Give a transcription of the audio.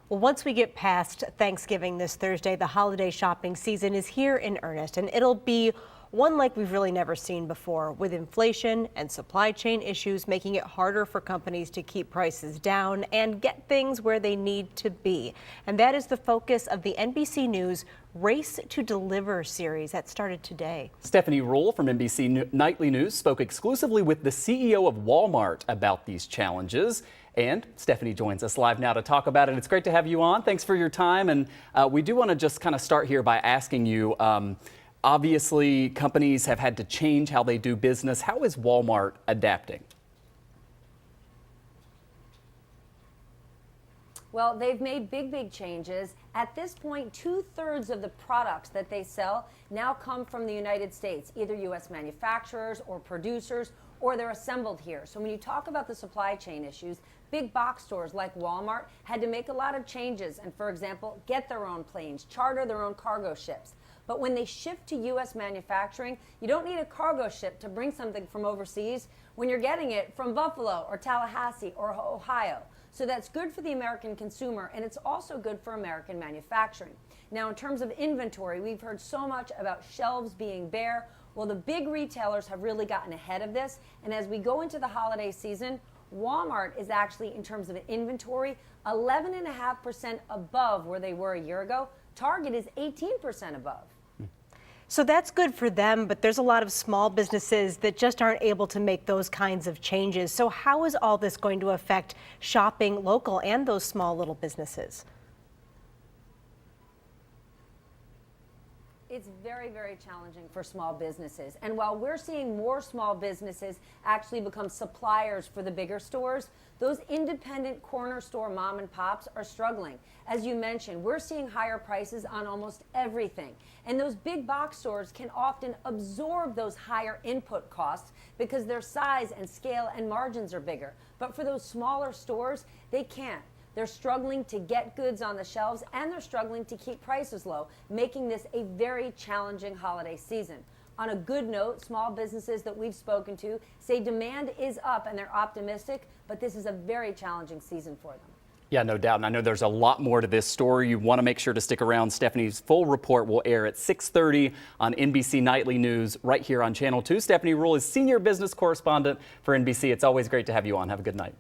Well, once we get past Thanksgiving this Thursday, the holiday shopping season is here in earnest, and it'll be one like we've really never seen before, with inflation and supply chain issues making it harder for companies to keep prices down and get things where they need to be. And that is the focus of the NBC News Race to Deliver series that started today. Stephanie Ruhle from NBC Nightly News spoke exclusively with the CEO of Walmart about these challenges. And Stephanie joins us live now to talk about it. It's great to have you on. Thanks for your time. And we do want to just kind of start here by asking you, obviously, companies have had to change how they do business. How is Walmart adapting? Well, they've made big changes. At this point, 2/3 of the products that they sell now come from the United States, either U.S. manufacturers or producers, or they're assembled here. So when you talk about the supply chain issues, big box stores like Walmart had to make a lot of changes and, for example, get their own planes, charter their own cargo ships. But when they shift to U.S. manufacturing, you don't need a cargo ship to bring something from overseas when you're getting it from Buffalo or Tallahassee or Ohio. So that's good for the American consumer, and it's also good for American manufacturing. Now, in terms of inventory, we've heard so much about shelves being bare. Well, the big retailers have really gotten ahead of this, and as we go into the holiday season, Walmart is actually, in terms of inventory, 11.5% above where they were a year ago. Target is 18% above. So that's good for them, but there's a lot of small businesses that just aren't able to make those kinds of changes. So how is all this going to affect shopping local and those small little businesses? It's very challenging for small businesses. And while we're seeing more small businesses actually become suppliers for the bigger stores, those independent corner store mom and pops are struggling. As you mentioned, we're seeing higher prices on almost everything. And those big box stores can often absorb those higher input costs because their size and scale and margins are bigger. But for those smaller stores, they can't. They're struggling to get goods on the shelves, and they're struggling to keep prices low, making this a very challenging holiday season. On a good note, small businesses that we've spoken to say demand is up and they're optimistic, but this is a very challenging season for them. Yeah, no doubt. And I know there's a lot more to this story. You want to make sure to stick around. Stephanie's full report will air at 6:30 on NBC Nightly News right here on Channel 2. Stephanie Ruhle is Senior Business Correspondent for NBC. It's always great to have you on. Have a good night.